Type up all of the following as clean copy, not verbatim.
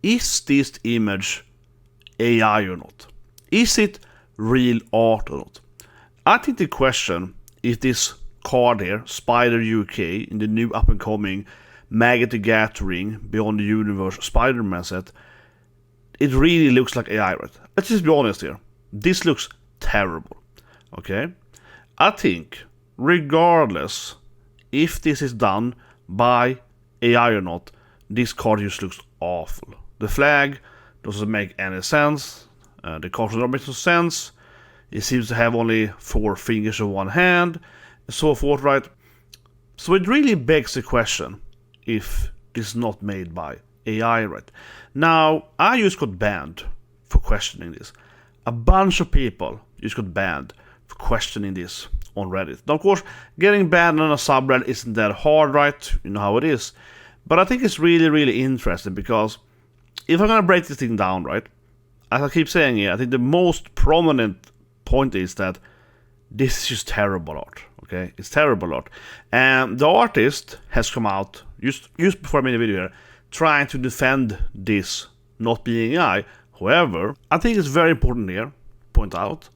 is this image AI or not? Is it real art or not? I think the question is this card here, Spider UK, in the new up-and-coming Magic the Gathering Beyond the Universe Spider-Man set, it really looks like AI, right? Let's just be honest here. This looks terrible, okay? I think, regardless if this is done by AI or not, this card just looks awful. The flag doesn't make any sense. The card doesn't make no sense. It seems to have only 4 fingers on one hand, and so forth, right? So it really begs the question if this is not made by AI, right? Now, I just got banned for questioning this. A bunch of people just got banned for questioning this on Reddit. Now, of course, getting banned on a subreddit isn't that hard, right? You know how it is. But I think it's really, really interesting because if I'm gonna break this thing down, right, as I keep saying here, I think the most prominent point is that this is just terrible art, okay? It's terrible art. And the artist has come out, just before I made the video here, trying to defend this not being AI. However, I think it's very important here, point out,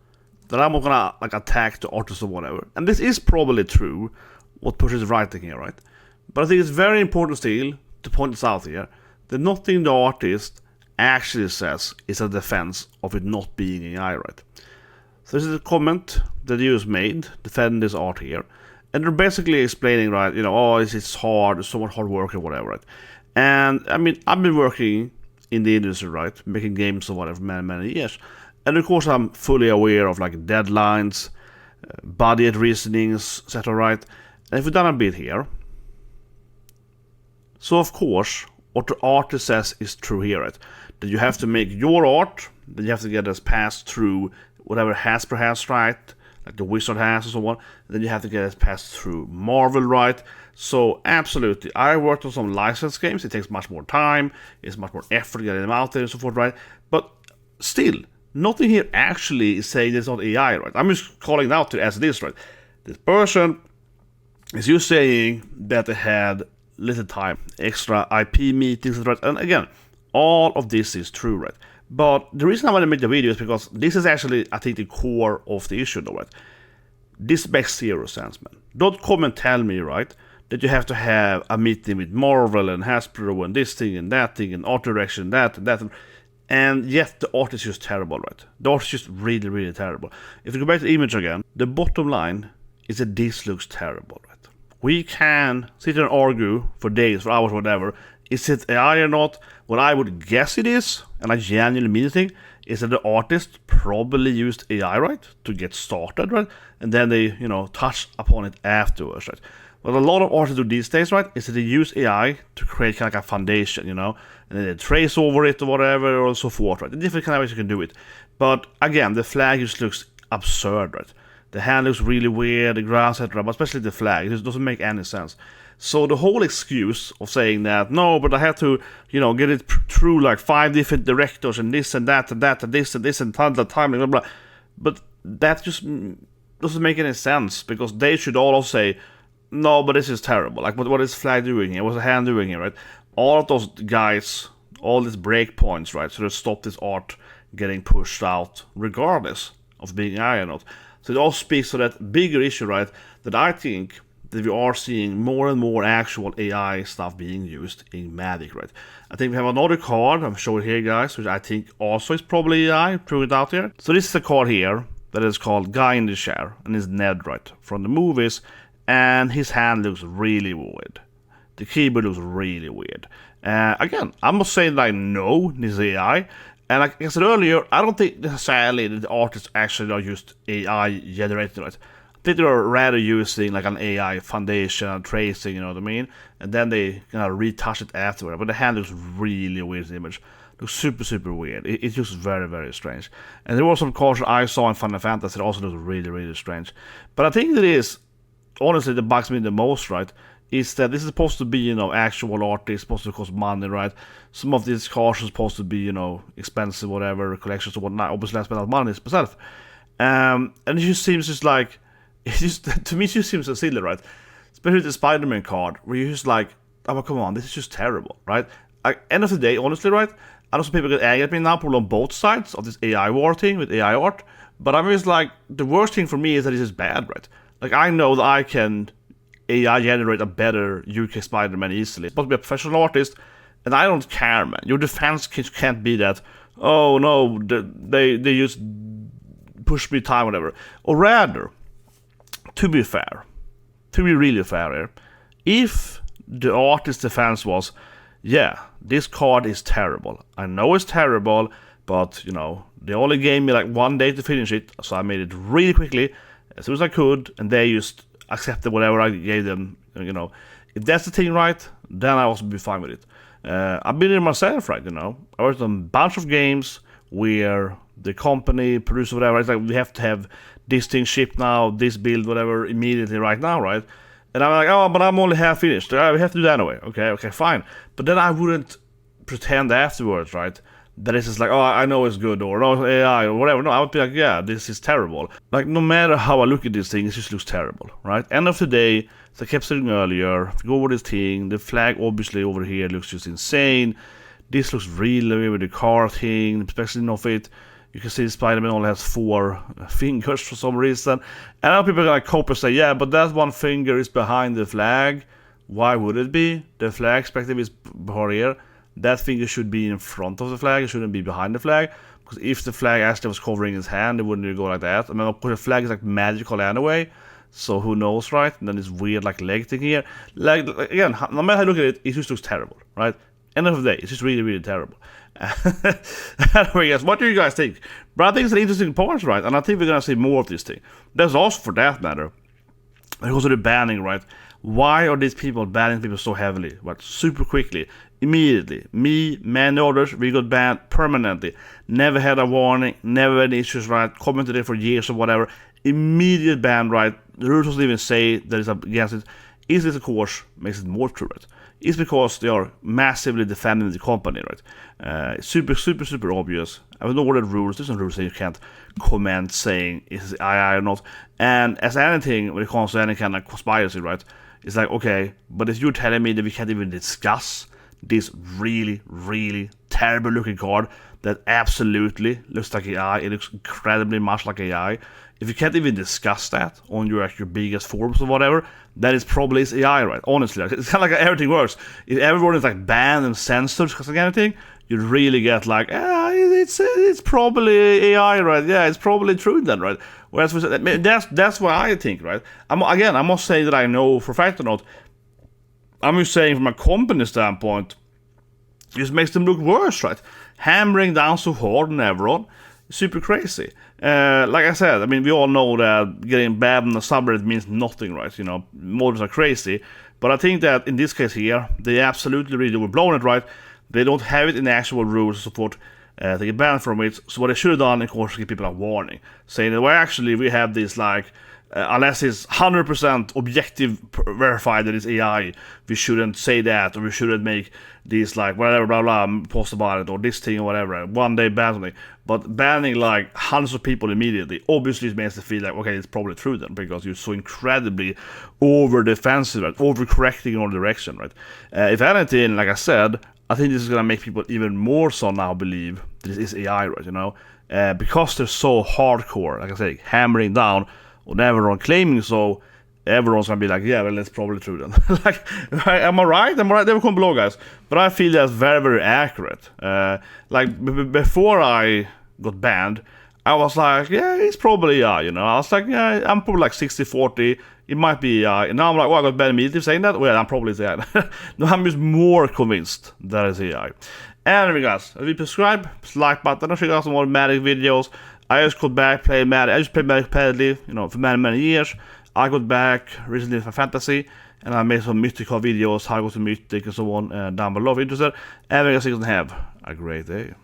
that I'm not gonna like attack the artist or whatever. And this is probably true, what Push is writing here, right? But I think it's very important still to point this out here, that nothing the artist actually says is a defense of it not being AI, right? So this is a comment that YUes made defending this art here, and they're basically explaining, right, you know, oh, it's hard, it's so much hard work or whatever, right? And I mean, I've been working in the industry, right, making games or whatever for many years, and of course I'm fully aware of like deadlines, budget reasonings, etc., right? And if we've done a bit here, so of course what the artist says is true here, right? That you have to make your art, then you have to get us passed through whatever Hasbro has, right? Like the Wizard has and so on. And then you have to get it passed through Marvel, right? So absolutely, I worked on some licensed games. It takes much more time. It's much more effort getting them out there and so forth, right? But still, nothing here actually is saying it's not AI, right? I'm just calling it out to as it is, right? This person is just saying that they had little time, extra IP meetings, right? And again, all of this is true, right? But the reason I want to make the video is because this is actually, I think, the core of the issue, though, right? This makes zero sense, man. Don't come and tell me, right, that you have to have a meeting with Marvel and Hasbro and this thing and that thing and art direction, that and that. And yet the art is just terrible, right? The art is just really, really terrible. If you go back to the image again, the bottom line is that this looks terrible, right? We can sit here and argue for days, for hours, whatever. Is it AI or not? What I would guess it is, and I genuinely mean the thing, is that the artist probably used AI, right, to get started, right? And then they, you know, touch upon it afterwards, right? What a lot of artists do these days, right, is that they use AI to create kind of like a foundation, you know, and then they trace over it or whatever, or so forth, right? The different kind of ways you can do it. But again, the flag just looks absurd, right? The hand looks really weird, the grass, etc., but especially the flag, it just doesn't make any sense. So the whole excuse of saying that, no, but I have to, you know, get it through like 5 different directors and this and that and that and this and tons of time, blah, blah. But that just doesn't make any sense, because they should all say, no, but this is terrible. Like, what is flag doing here? What's the hand doing here, right? All of those guys, all these breakpoints, right, so to stop this art getting pushed out, regardless of being AI or not. So it all speaks to that bigger issue, right, that I think that we are seeing more and more actual AI stuff being used in Magic, right? I think we have another card, I'm showing here, guys, which I think also is probably AI, threw it out here. So this is a card here that is called Guy in the Chair, and it's Ned, right, from the movies, and his hand looks really weird. The keyboard looks really weird. Again, I'm not saying like, no, this is AI, and like I said earlier, I don't think necessarily that the artists actually are just AI generated, right? I think they're rather using like an AI foundation and tracing, you know what I mean? And then they kind of retouch it afterward. But the hand looks really weird in the image. It looks super, super weird. It's just very, very strange. And there were some cards I saw in Final Fantasy that also look really, really strange. But I think that is, honestly, that bugs me the most, right, is that this is supposed to be, you know, actual art. It's supposed to cost money, right? Some of these cards are supposed to be, you know, expensive, whatever, collections or whatnot. Obviously, I spend out money myself. And it just seems just like, it just, to me, it just seems so silly, right? Especially the Spider-Man card, where you're just like, oh, come on, this is just terrible, right? end of the day, honestly, right? I know some people get angry at me now, probably on both sides of this AI war thing with AI art. But I'm just like, the worst thing for me is that this is bad, right? Like, I know that I can AI generate a better UK Spider-Man easily. I'm supposed to be a professional artist, and I don't care, man. Your defense can't be that, oh no, they just push me time, whatever. Or rather, to be fair, to be really fair here, if the artist's defense was, yeah, this card is terrible. I know it's terrible, but, you know, they only gave me like 1 day to finish it, so I made it really quickly, as soon as I could, and they just accepted whatever I gave them, you know. If that's the thing, right, then I also be fine with it. I've been there myself, right, you know. I worked on a bunch of games where the company, producer, whatever, it's like, we have to have this thing shipped now, this build, whatever, immediately right now, right? And I'm like, oh, but I'm only half finished. We have to do that anyway. Okay, fine. But then I wouldn't pretend afterwards, right, that it's just like, oh, I know it's good, or no, AI, or whatever. No, I would be like, yeah, this is terrible. Like, no matter how I look at this thing, it just looks terrible, right? End of the day, as I kept saying earlier, if you go over this thing, the flag obviously over here looks just insane. This looks really weird with the car thing, especially of it. You can see Spider-Man only has 4 fingers for some reason. And now people are gonna cope and say, yeah, but that one finger is behind the flag. Why would it be? The flag perspective is behind here. That finger should be in front of the flag. It shouldn't be behind the flag. Because if the flag actually was covering his hand, it wouldn't go like that. I mean, of course, the flag is like magical anyway. So who knows, right? And then this weird like leg thing here. Like, again, no matter how you look at it, it just looks terrible, right? End of the day, it's just really, really terrible. Anyway, guys, what do you guys think? But I think it's an interesting point, right? And I think we're gonna see more of this thing. There's also, for that matter, because of the banning, right? Why are these people banning people so heavily? Right? Super quickly, immediately. Me, many others, we got banned permanently. Never had a warning, never had issues, right? Commented it for years or whatever. Immediate ban, right? The rules doesn't even say that it's against it. Is this, of course, makes it more true, right? It's because they are massively defending the company, right? Super, super, super obvious. I don't know what the rules. There's some rules that you can't comment saying is it AI or not. And as anything, when it comes to any kind of conspiracy, right? It's like, okay, but if you're telling me that we can't even discuss this really, really terrible looking card that absolutely looks like AI, it looks incredibly much like AI. If you can't even discuss that on your biggest forums or whatever, then it's probably AI, right? Honestly, it's kind of like everything works. If everyone is like banned and censored because of anything, you really get like, it's probably AI, right? Yeah, it's probably true then, right? Whereas that's what I think, right? I'm not saying that I know for a fact or not. I'm just saying from a company standpoint, it just makes them look worse, right? Hammering down so hard on everyone, super crazy. Like I said, I mean, we all know that getting banned on the subreddit means nothing, right? You know, modders are crazy. But I think that in this case here, they absolutely really were blowing it, right? They don't have it in the actual rules to support to get banned from it. So what they should have done, of course, is give people a warning, saying that, well, actually, we have this, like, unless it's 100% objective verified that it's AI, we shouldn't say that, or we shouldn't make these, like, whatever, blah, blah, post about it, or this thing, or whatever, 1 day ban something. But banning, like, hundreds of people immediately, obviously it makes it feel like, okay, it's probably true then, because you're so incredibly over-defensive, right? Overcorrecting in all direction, right? If anything, like I said, I think this is gonna make people even more so now believe that this is AI, right, you know? Because they're so hardcore, like I say, hammering down on everyone claiming so, everyone's gonna be like, yeah, well, that's probably true then. Like, am I right? Am I right? They will come below, guys. But I feel that's very, very accurate. Like, before I got banned, I was like, yeah, it's probably AI, you know? I was like, yeah, I'm probably like 60-40. It might be AI. And now I'm like, well, I got banned immediately saying that? Well, I'm probably AI. No, I'm just more convinced that it's AI. Anyway, guys, if you subscribe, like button, I'll show you guys some more Magic videos. I just got back playing Magic. I just played Magic repeatedly, you know, for many, many years. I got back recently for Fantasy, and I made some mythical videos, how I go to Mythic and so on, down below if you're interested. And you guys can have a great day.